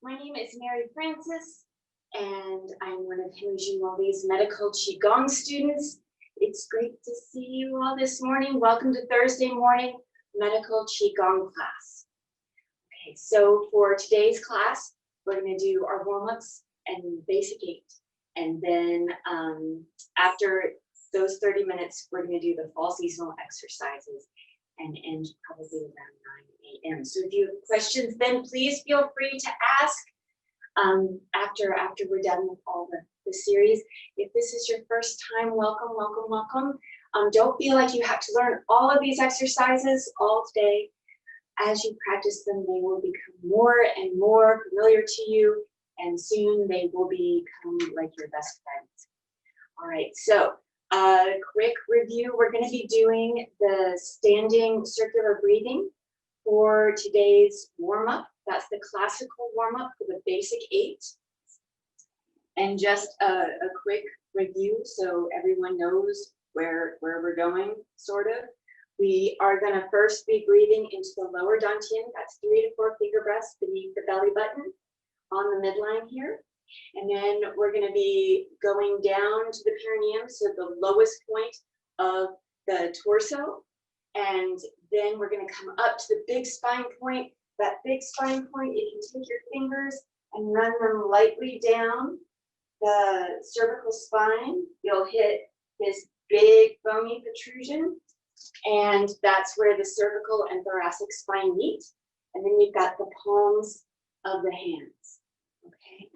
My name is Mary Francis, and I'm one of Henry Gimoli's medical Qigong students. It's great to see you all this morning. Welcome to Thursday morning medical Qigong class. Okay, so for today's class, we're going to do our warm-ups and basic 8. And then after those 30 minutes, we're going to do the fall seasonal exercises and end probably around 9 a.m. So if you have questions, then please feel free to ask after we're done with all the series. If this is your first time, welcome, welcome, welcome. Don't feel like you have to learn all of these exercises all today. As you practice them, they will become more and more familiar to you, and soon they will become like your best friends. All right, so quick review. We're going to be doing the standing circular breathing for today's warm-up. That's the classical warm-up for the basic 8. And just a quick review so everyone knows where we're going, sort of. We are going to first be breathing into the lower dantian. That's 3 to 4 finger breaths beneath the belly button on the midline here. And then we're going to be going down to the perineum, so the lowest point of the torso. And then we're going to come up to the big spine point. That big spine point, you can take your fingers and run them lightly down the cervical spine. You'll hit this big bony protrusion, and that's where the cervical and thoracic spine meet. And then we've got the palms of the hands. Okay.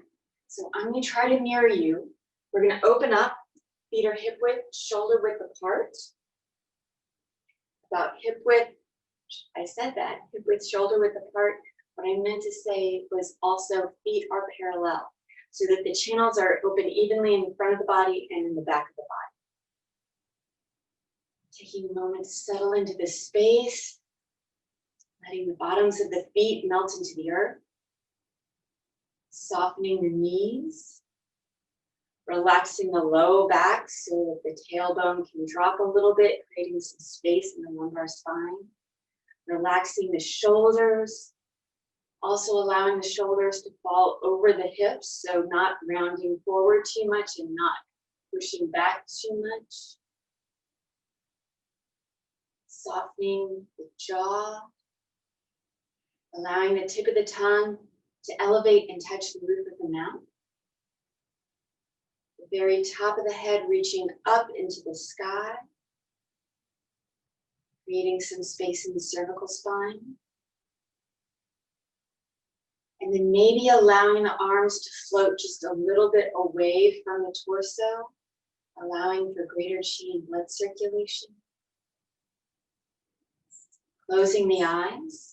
So I'm going to try to mirror you. We're going to open up, feet are hip width, shoulder width apart. About hip width, I said that, hip width, shoulder width apart. What I meant to say was also feet are parallel, so that the channels are open evenly in the front of the body and in the back of the body. Taking a moment to settle into the space, letting the bottoms of the feet melt into the earth. Softening the knees, relaxing the low back so that the tailbone can drop a little bit, creating some space in the lumbar spine. Relaxing the shoulders, also allowing the shoulders to fall over the hips, so not rounding forward too much and not pushing back too much. Softening the jaw, allowing the tip of the tongue to elevate and touch the roof of the mouth. The very top of the head reaching up into the sky, creating some space in the cervical spine. And then maybe allowing the arms to float just a little bit away from the torso, allowing for greater chi and blood circulation. Closing the eyes.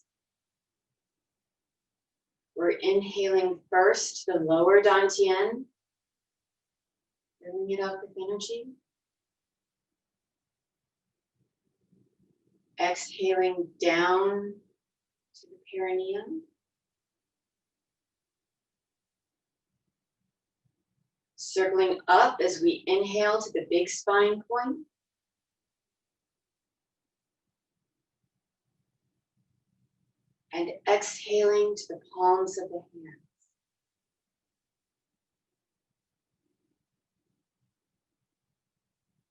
We're inhaling first the lower dantian, filling it up with energy. Exhaling down to the perineum. Circling up as we inhale to the big spine point. And exhaling to the palms of the hands.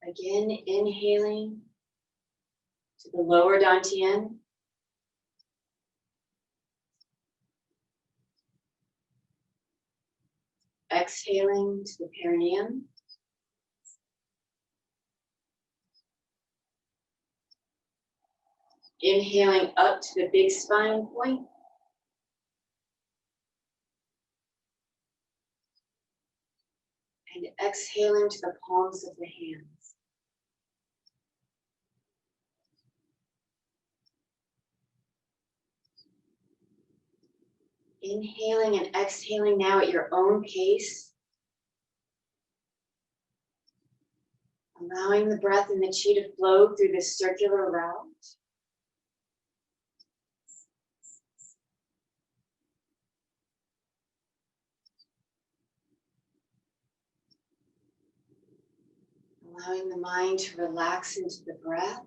Again, inhaling to the lower dantian. Exhaling to the perineum. Inhaling up to the big spine point. And exhaling to the palms of the hands. Inhaling and exhaling now at your own pace. Allowing the breath and the chi to flow through this circular route. Allowing the mind to relax into the breath.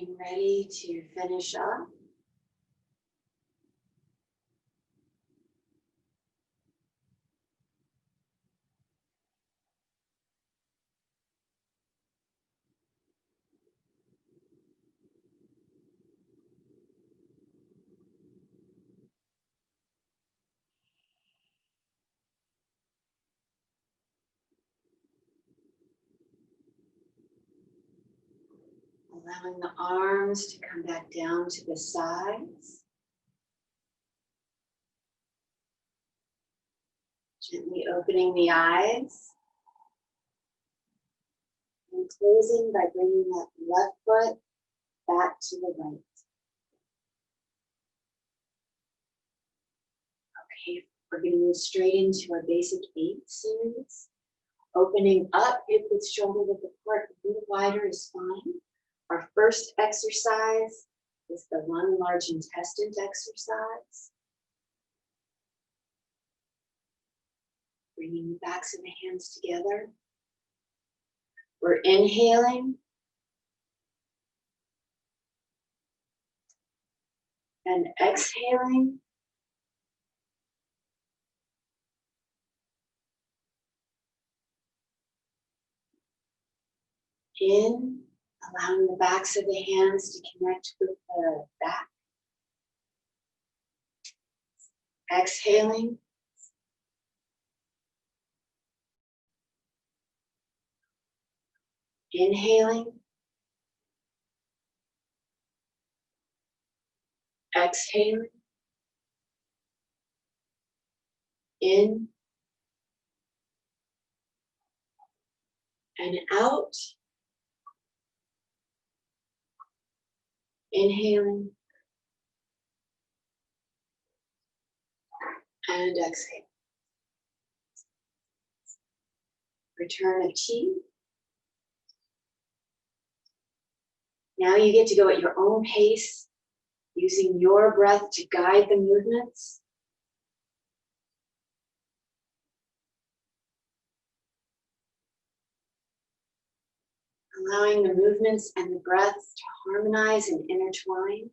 Getting ready to finish up. Allowing the arms to come back down to the sides. Gently opening the eyes. And closing by bringing that left foot back to the right. Okay, we're going to move straight into our basic 8 series. Opening up, hip width shoulder width apart, a little wider is fine. Our first exercise is the one large intestine exercise. Bringing the backs of the hands together. We're inhaling and exhaling. In, allowing the backs of the hands to connect with the back. Exhaling. Inhaling. Exhaling. In and out. Inhaling and exhale. Return of chi. Now you get to go at your own pace, using your breath to guide the movements. Allowing the movements and the breath to harmonize and intertwine.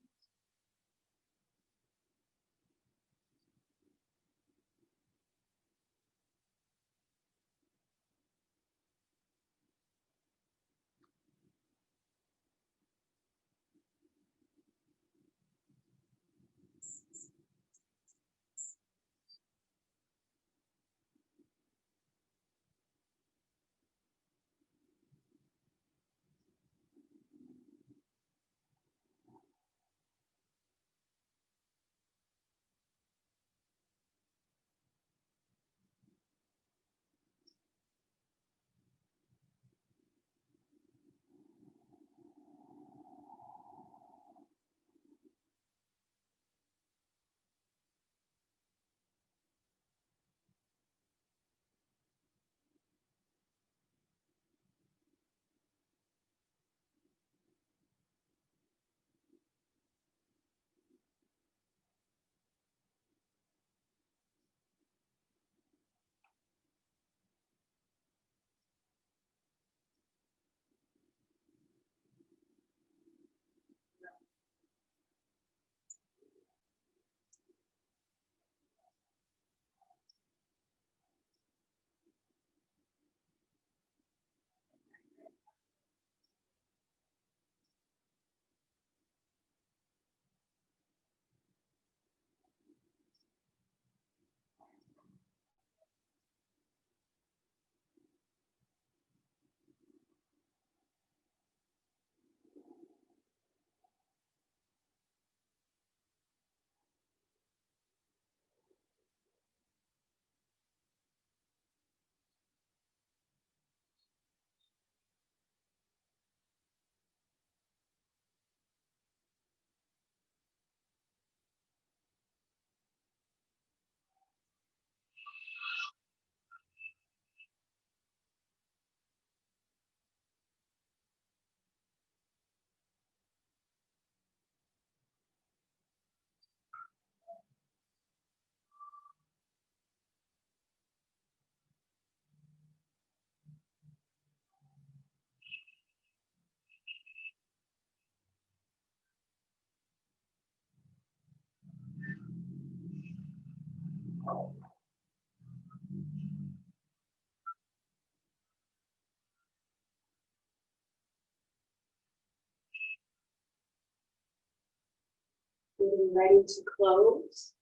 Getting ready to close.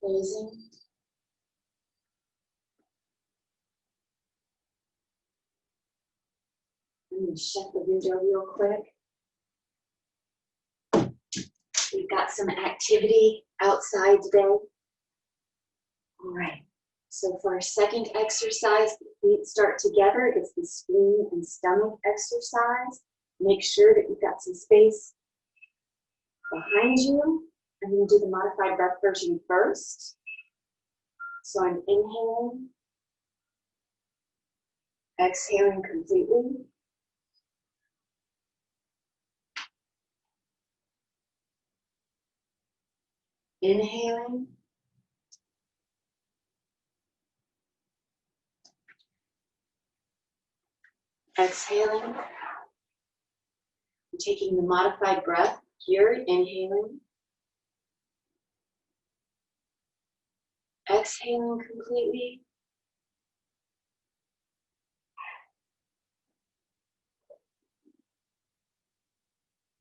Closing. I'm going to shut the window real quick. We've got some activity outside today. All right. So for our second exercise, the feet start together. It's the spleen and stomach exercise. Make sure that you've got some space behind you. I'm going to do the modified breath version first. So I'm inhaling, exhaling completely. Inhaling. Exhaling. I'm taking the modified breath here, inhaling. Exhaling completely.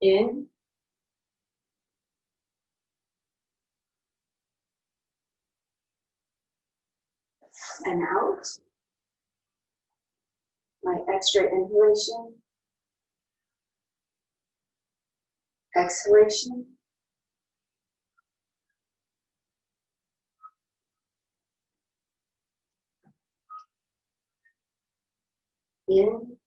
In. And out. My extra inhalation. Exhalation. In.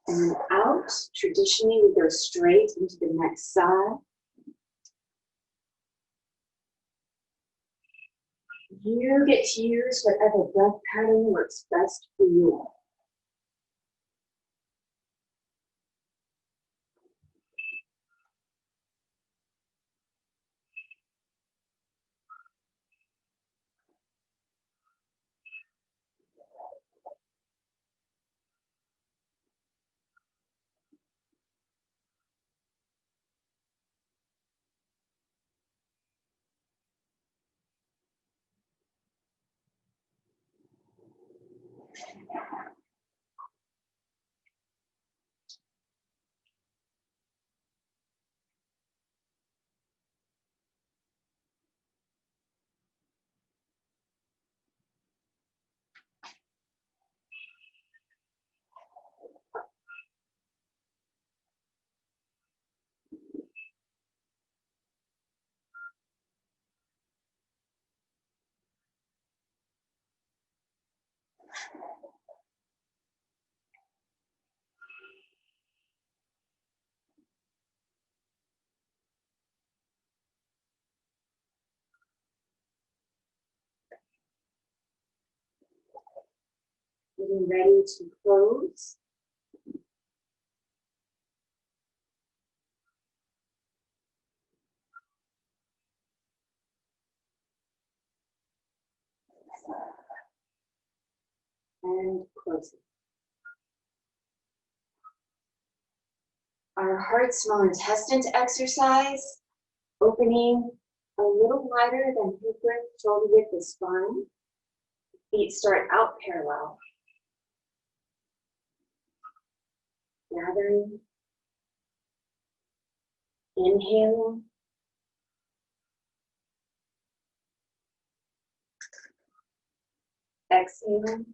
And then out. Traditionally, we go straight into the next side. You get to use whatever breath pattern works best for you. Getting ready to close. And closing. Our heart, small intestines exercise, opening a little wider than hip width, shoulder width is spine. Feet start out parallel. Gathering. Inhaling. Exhaling.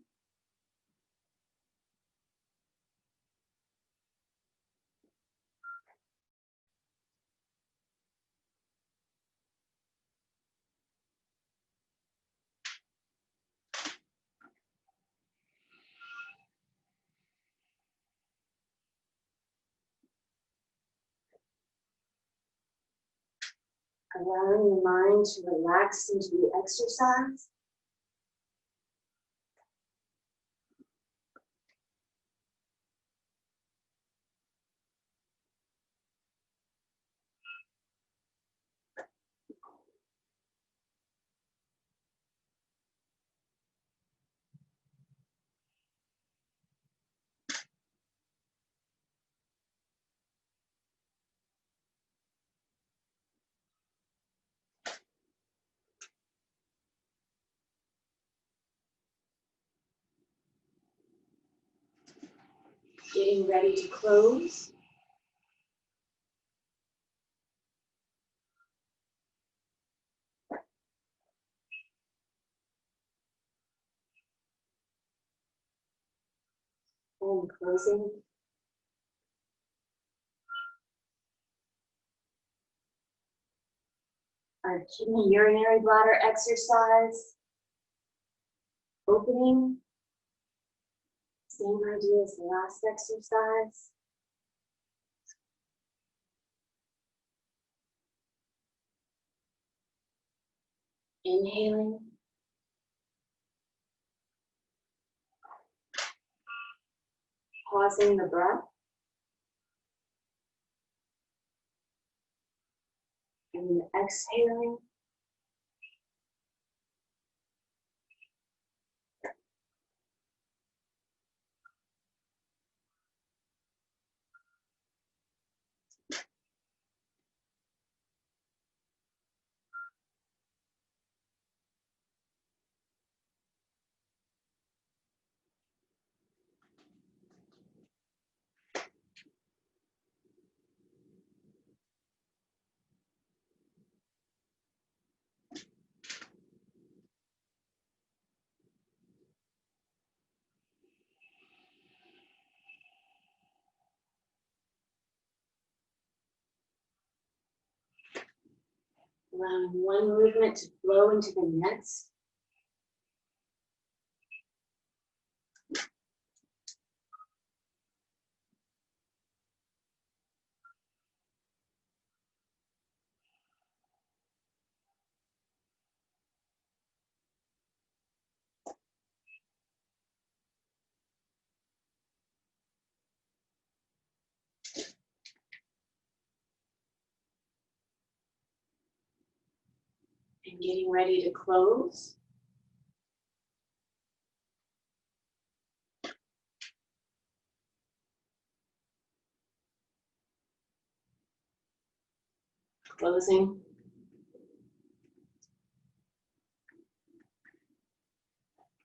Allowing the mind to relax into the exercise. getting ready to close. And closing. Our kidney urinary bladder exercise. Opening. Same idea as the last exercise. Inhaling. Pausing the breath. And then exhaling. Allowing one movement to flow into the next. And getting ready to close. Closing.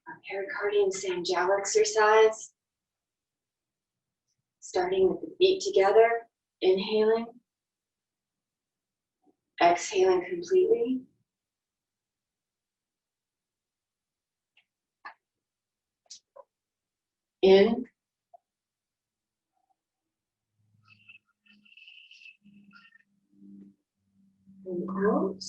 Our pericardium Sanjiao exercise. Starting with the feet together, inhaling, exhaling completely. In. And out.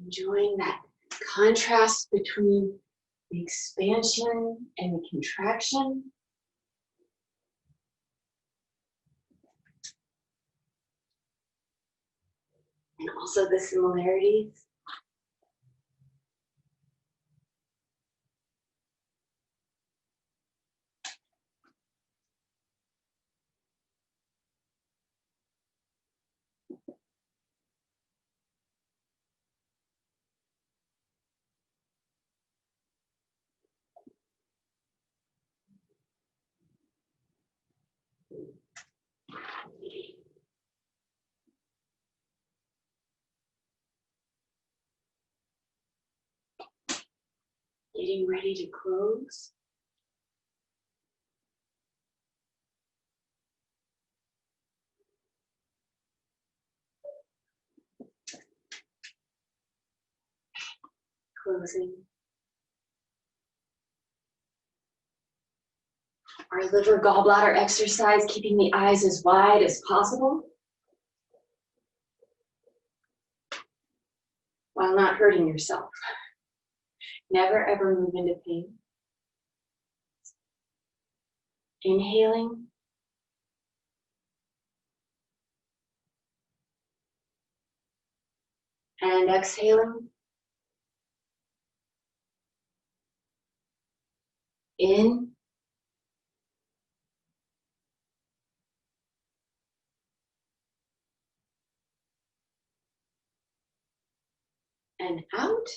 Enjoying that contrast between the expansion and the contraction. And also the similarities. Getting ready to close. Closing. Our liver gallbladder exercise, keeping the eyes as wide as possible while not hurting yourself. Never ever move into pain. Inhaling. And exhaling. In. and out.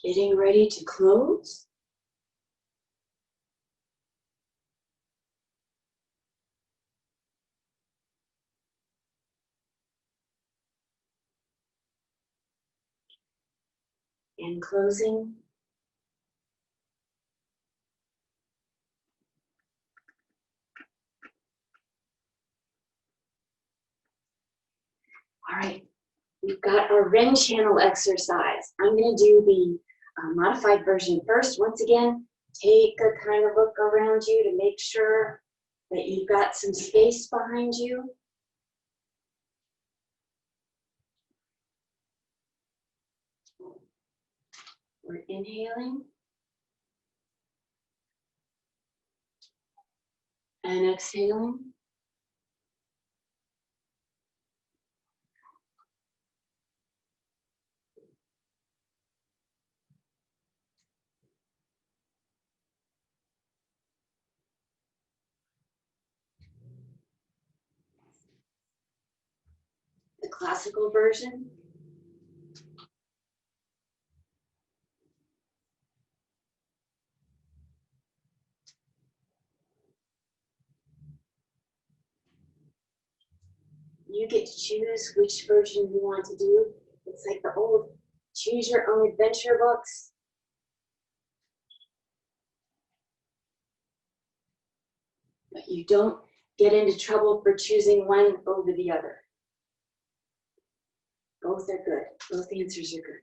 Getting ready to close. And closing. All right, we've got our Ren channel exercise. I'm going to do the modified version first. Once again, take a kind of look around you to make sure that you've got some space behind you. We're inhaling and exhaling. The classical version. You get to choose which version you want to do. It's like the old choose your own adventure books. But you don't get into trouble for choosing one over the other. Both are good. Both answers are good.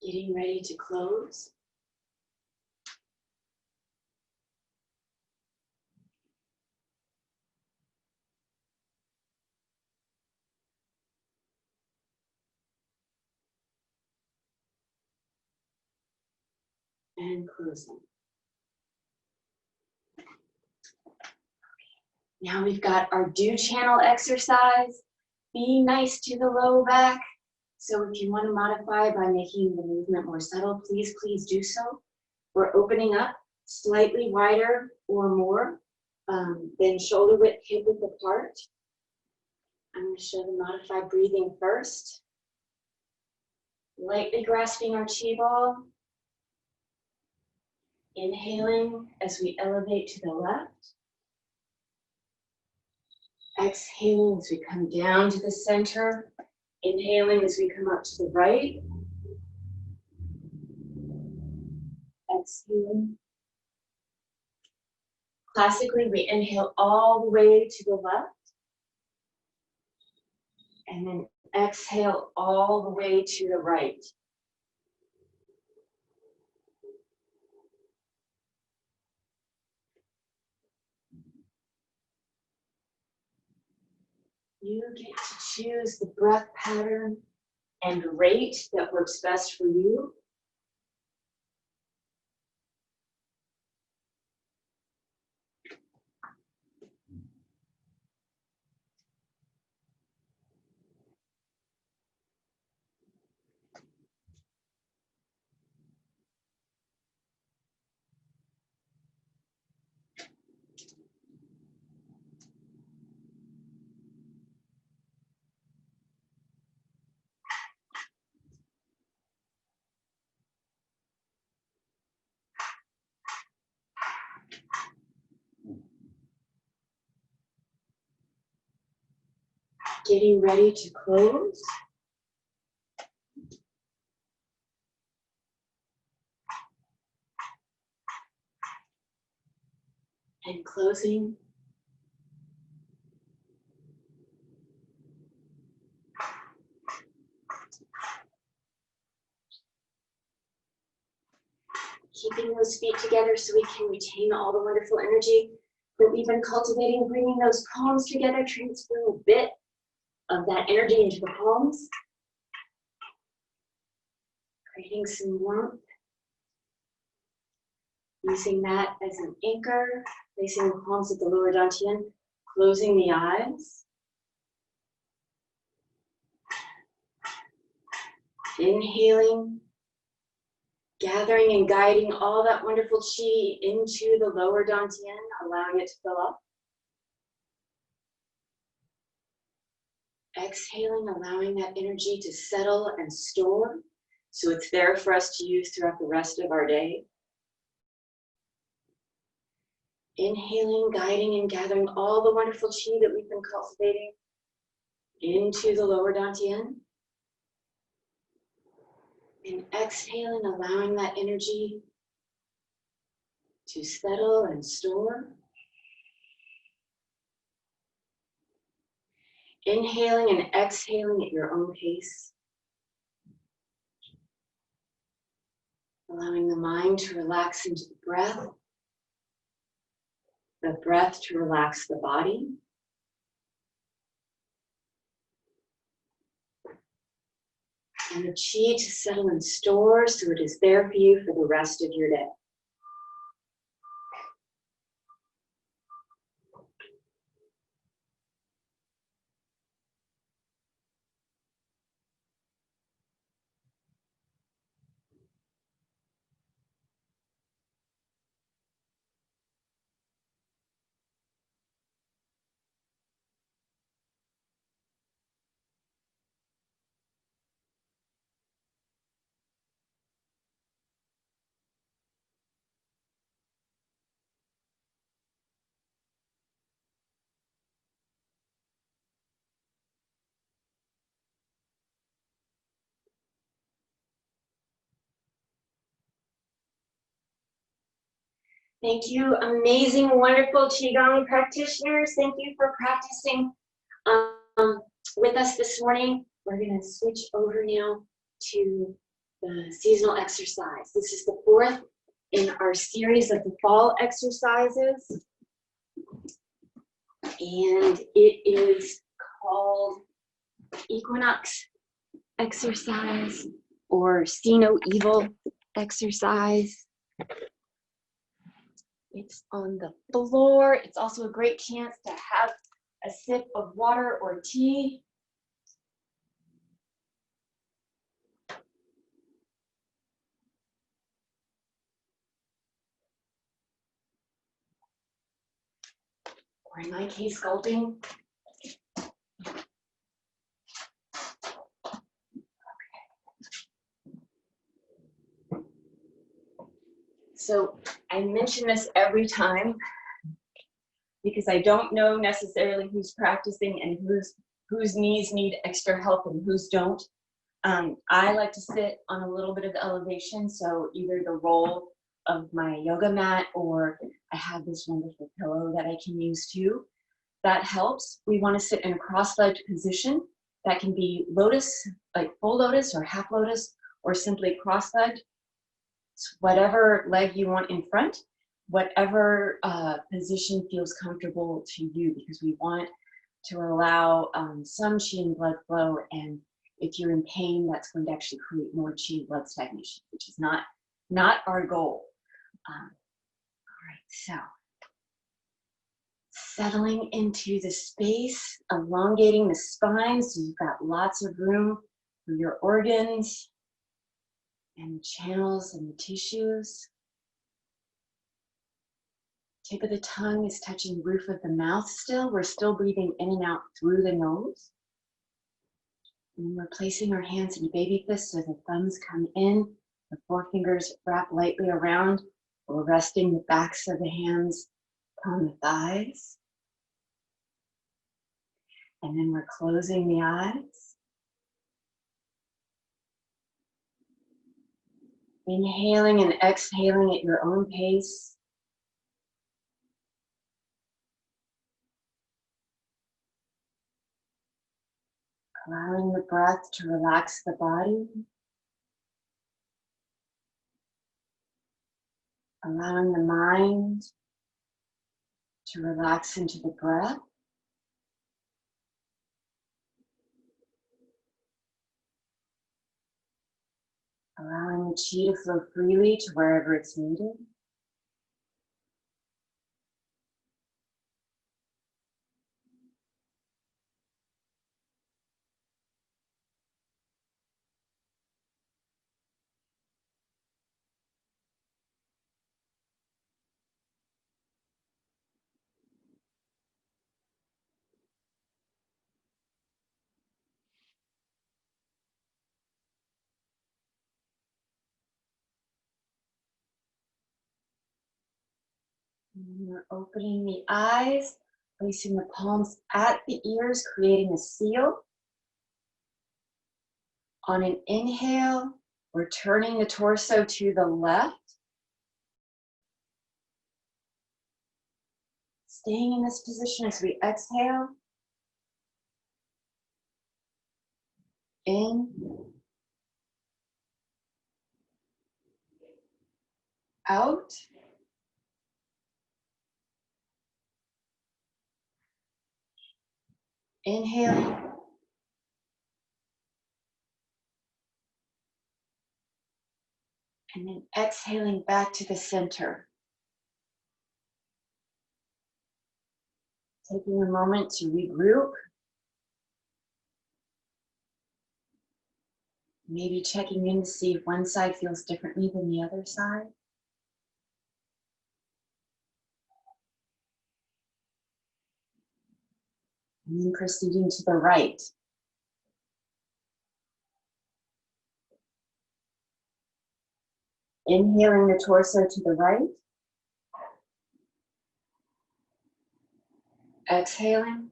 Getting ready to close. And closing. Now we've got our do channel exercise. Be nice to the low back. So if you want to modify by making the movement more subtle, please do so. We're opening up slightly wider or more than shoulder width, hip width apart. I'm going to show the modified breathing first. Lightly grasping our chi ball. Inhaling as we elevate to the left. Exhaling as we come down to the center. Inhaling as we come up to the right. Exhaling. Classically, we inhale all the way to the left. And then exhale all the way to the right. You get to choose the breath pattern and rate that works best for you. Getting ready to close. And closing. Keeping those feet together so we can retain all the wonderful energy that we've been cultivating, bringing those palms together, transferring a bit of that energy into the palms, creating some warmth, using that as an anchor, placing the palms at the lower dantian, closing the eyes. Inhaling, gathering and guiding all that wonderful chi into the lower dantian, allowing it to fill up. Exhaling, allowing that energy to settle and store so it's there for us to use throughout the rest of our day. Inhaling, guiding and gathering all the wonderful chi that we've been cultivating into the lower dantian. And exhaling, allowing that energy to settle and store. Inhaling and exhaling at your own pace. Allowing the mind to relax into the breath to relax the body. And the chi to settle and store so it is there for you for the rest of your day. Thank you, amazing, wonderful Qigong practitioners. Thank you for practicing with us this morning. We're going to switch over now to the seasonal exercise. This is the fourth in our series of the fall exercises. And it is called Equinox Exercise or See No Evil Exercise. It's on the floor. It's also a great chance to have a sip of water or tea. Or in my case, sculpting. So I mention this every time because I don't know necessarily who's practicing and whose knees need extra help and whose don't. I like to sit on a little bit of elevation, so either the roll of my yoga mat or I have this wonderful pillow that I can use too. That helps. We want to sit in a cross-legged position. That can be lotus, like full lotus or half lotus, or simply cross-legged. Whatever leg you want in front, whatever position feels comfortable to you, because we want to allow some chi and blood flow, and if you're in pain, that's going to actually create more chi and blood stagnation, which is not our goal. All right, so settling into the space, elongating the spine so you've got lots of room for your organs and the channels and the tissues. Tip of the tongue is touching roof of the mouth still. We're still breathing in and out through the nose. And we're placing our hands in baby fists so the thumbs come in, the forefingers wrap lightly around. We're resting the backs of the hands on the thighs. And then we're closing the eyes. Inhaling and exhaling at your own pace. Allowing the breath to relax the body. Allowing the mind to relax into the breath. Allowing the chi to flow freely to wherever it's needed. And we're opening the eyes, placing the palms at the ears, creating a seal. On an inhale, we're turning the torso to the left. Staying in this position as we exhale. In. Out. Inhaling. And then exhaling back to the center. Taking a moment to regroup. Maybe checking in to see if one side feels differently than the other side. And then proceeding to the right. Inhaling the torso to the right. Exhaling.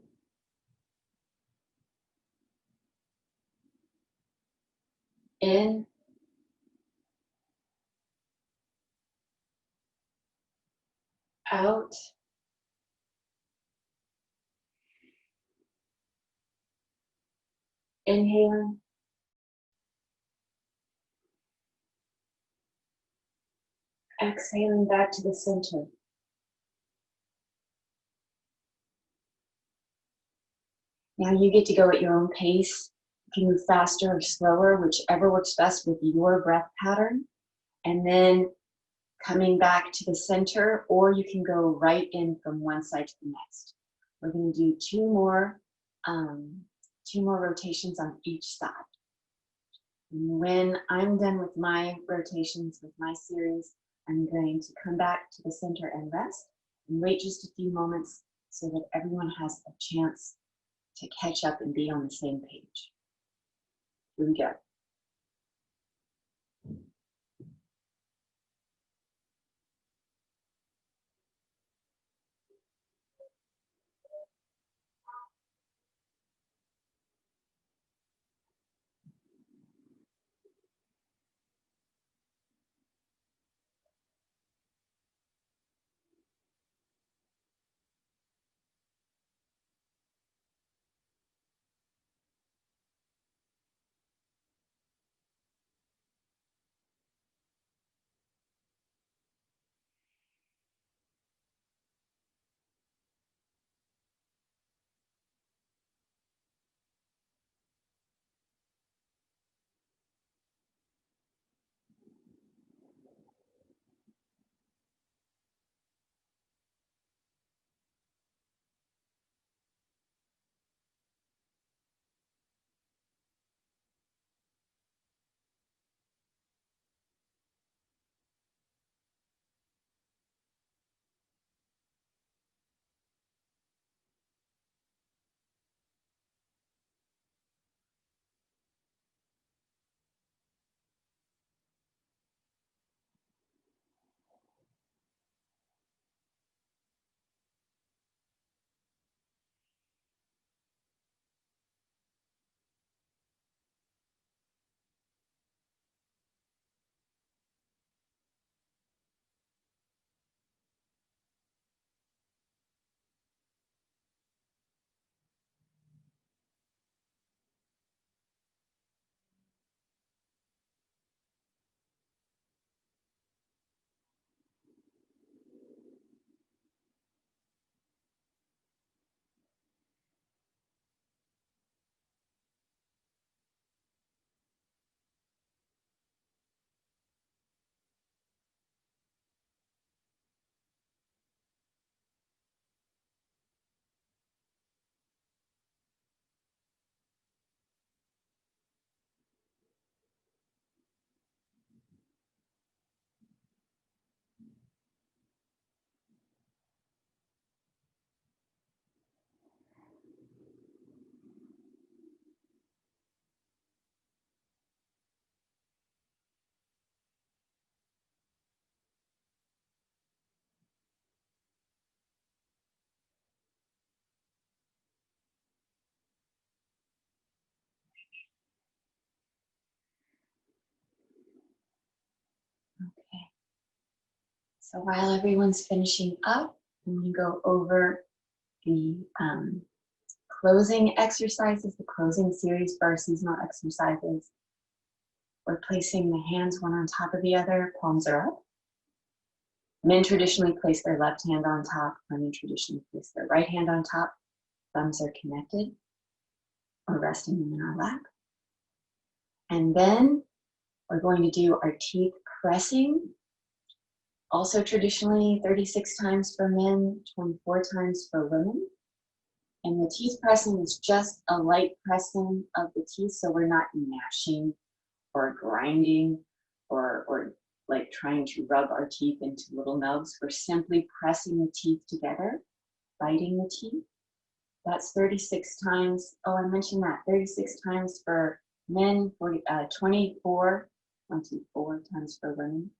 In. Out. Inhaling. Exhaling back to the center. Now you get to go at your own pace. You can move faster or slower, whichever works best with your breath pattern. And then coming back to the center, or you can go right in from one side to the next. We're going to do two more rotations on each side. And when I'm done with my rotations, with my series, I'm going to come back to the center and rest and wait just a few moments so that everyone has a chance to catch up and be on the same page. Here we go. Okay. So while everyone's finishing up, I'm going to go over the closing exercises, the closing series for our seasonal exercises. We're placing the hands one on top of the other, palms are up. Men traditionally place their left hand on top, women traditionally place their right hand on top. Thumbs are connected or resting them in our lap. And then we're going to do our teeth pressing. Also traditionally 36 times for men, 24 times for women. And the teeth pressing is just a light pressing of the teeth, so we're not gnashing or grinding or like trying to rub our teeth into little nubs. We're simply pressing the teeth together, biting the teeth. That's 36 times. Oh, I mentioned that. 36 times for men, 24 times for women.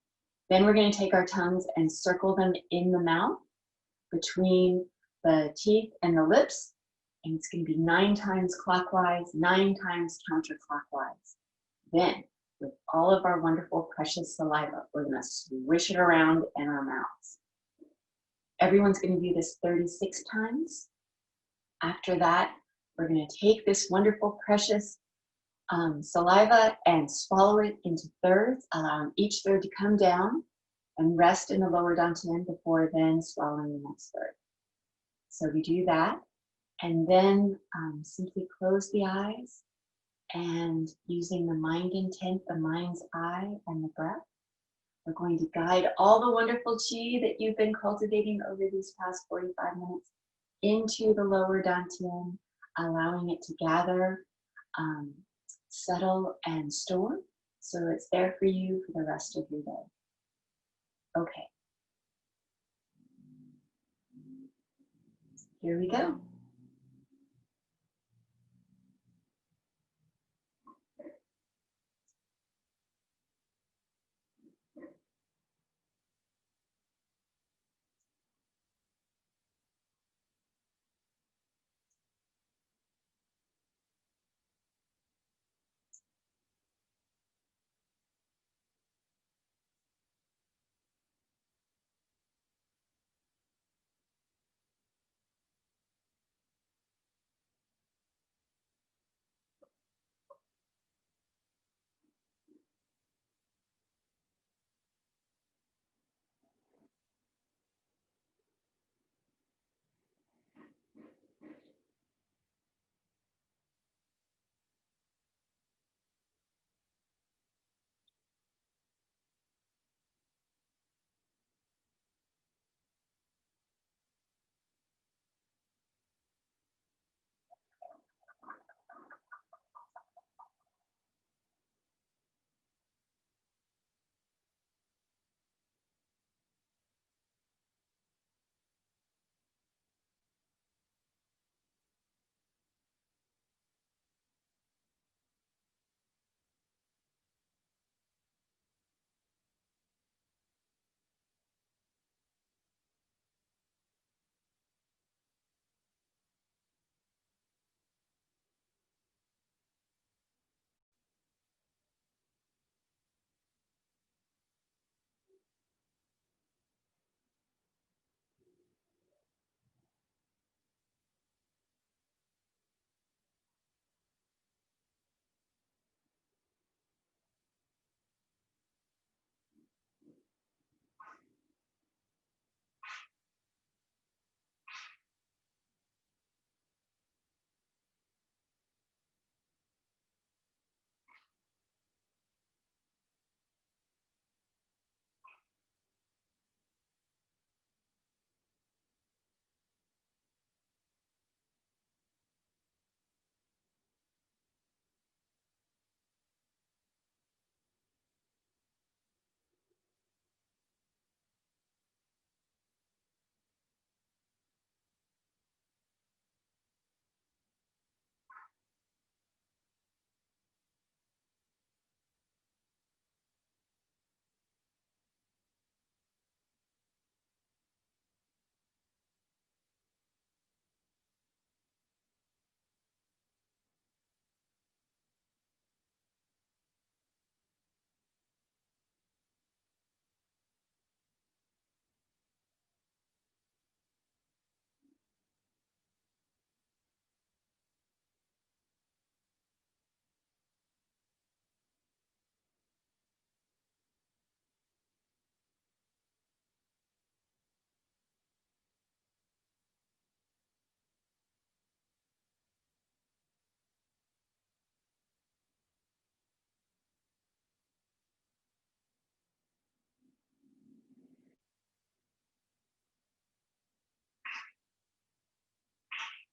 Then we're going to take our tongues and circle them in the mouth between the teeth and the lips. And it's going to be 9 times clockwise, 9 times counterclockwise. Then, with all of our wonderful, precious saliva, we're going to swish it around in our mouths. Everyone's going to do this 36 times. After that, we're going to take this wonderful, precious saliva and swallow it into thirds, allowing each third to come down and rest in the lower dantian before then swallowing the next third. So we do that, and then simply close the eyes, and using the mind intent, the mind's eye and the breath, we're going to guide all the wonderful chi that you've been cultivating over these past 45 minutes into the lower dantian, allowing it to gather, settle, and store, so it's there for you for the rest of your day. Okay. Here we go.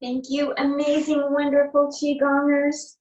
Thank you, amazing, wonderful Qigongers.